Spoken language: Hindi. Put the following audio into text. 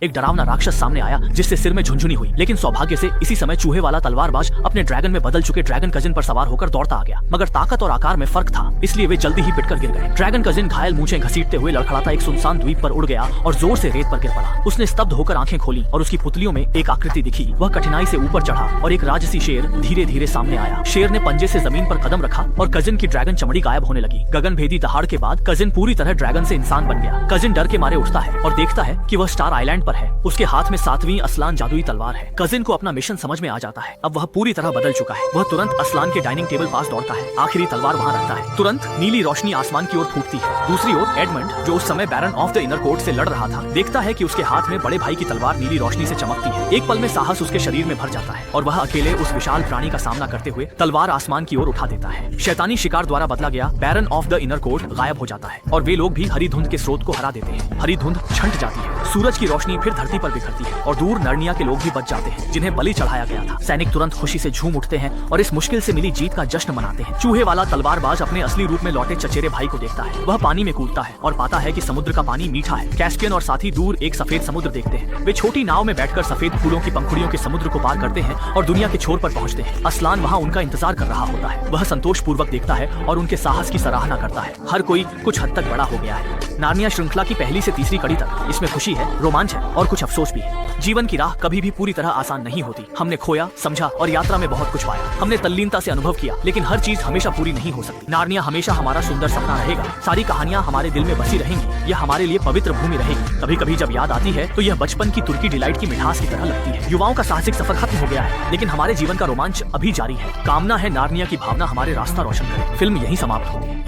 एक डरावना राक्षस सामने आया जिससे सिर में झुंझुनी हुई, लेकिन सौभाग्य से इसी समय चूहे वाला तलवारबाज अपने ड्रैगन में बदल चुके ड्रैगन कजिन पर सवार होकर दौड़ता आ गया, मगर ताकत और आकार में फर्क था, इसलिए वे जल्दी ही पिटकर गिर गए। ड्रैगन कजिन घायल मूंछें घसीटते हुए लड़खड़ाता एक सुनसान द्वीप पर उड़ गया और जोर से रेत पर गिर पड़ा। उसने स्तब्ध होकर आंखें खोली और उसकी पुतलियों में एक आकृति दिखी। वह कठिनाई से ऊपर चढ़ा और एक राजसी शेर धीरे धीरे सामने आया। शेर ने पंजे से जमीन पर कदम रखा और कजिन की ड्रैगन चमड़ी गायब होने लगी। गगनभेदी दहाड़ के बाद कजिन पूरी तरह ड्रैगन से इंसान बन गया। कजिन डर के मारे उठता है और देखता है कि वह स्टार आइलैंड पर है। उसके हाथ में 7वीं असलान जादुई तलवार है। कजिन को अपना मिशन समझ में आ जाता है। अब वह पूरी तरह बदल चुका है। वह तुरंत असलान के डाइनिंग टेबल पास दौड़ता है। आखिरी तलवार वहाँ रखता है। तुरंत नीली रोशनी आसमान की ओर फूटती है। दूसरी ओर एडमंड, जो उस समय बैरन ऑफ द इनर कोर्ट से लड़ रहा था, देखता है कि उसके हाथ में बड़े भाई की तलवार नीली रोशनी से चमकती है। एक पल में साहस उसके शरीर में भर जाता है और वह अकेले उस विशाल प्राणी का सामना करते हुए तलवार आसमान की ओर उठा देता है। शैतानी शिकार द्वारा बदला गया बैरन ऑफ द इनर कोर्ट गायब हो जाता है और वे लोग भी हरी धुंध के स्रोत को हरा देते हैं। हरी धुंध छंट जाती है। सूरज की रोशनी फिर धरती पर बिखरती है और दूर नरनिया के लोग भी बच जाते हैं जिन्हें बलि चढ़ाया गया था। सैनिक तुरंत खुशी से झूम उठते हैं और इस मुश्किल से मिली जीत का जश्न मनाते हैं। चूहे वाला तलवारबाज अपने असली रूप में लौटे चचेरे भाई को देखता है। वह पानी में कूदता है और पाता है कि समुद्र का पानी मीठा है। कैस्पियन और साथ ही दूर एक सफेद समुद्र देखते हैं। वे छोटी नाव में बैठकर सफेद फूलों की पंखुड़ियों के समुद्र को पार करते हैं और दुनिया के छोर पर पहुंचते हैं। असलान वहाँ उनका इंतजार कर रहा होता है। वह संतोष पूर्वक देखता है और उनके साहस की सराहना करता है। हर कोई कुछ हद तक बड़ा हो गया है। नार्निया श्रृंखला की पहली से तीसरी कड़ी तक इसमें खुशी है, रोमांच है और कुछ अफसोस भी है। जीवन की राह कभी भी पूरी तरह आसान नहीं होती। हमने खोया, समझा और यात्रा में बहुत कुछ पाया। हमने तल्लीनता से अनुभव किया, लेकिन हर चीज हमेशा पूरी नहीं हो सकती। नार्निया हमेशा हमारा सुंदर सपना रहेगा। सारी कहानियां हमारे दिल में बसी रहेंगी। यह हमारे लिए पवित्र भूमि रहेगी। कभी कभी जब याद आती है तो यह बचपन की तुर्की डिलाइट की मिठास की तरह लगती है। युवाओं का साहसिक सफर खत्म हो गया है, लेकिन हमारे जीवन का रोमांच अभी जारी है। कामना है नार्निया की भावना हमारे रास्ता रोशन करे। फिल्म यहीं समाप्त होती है।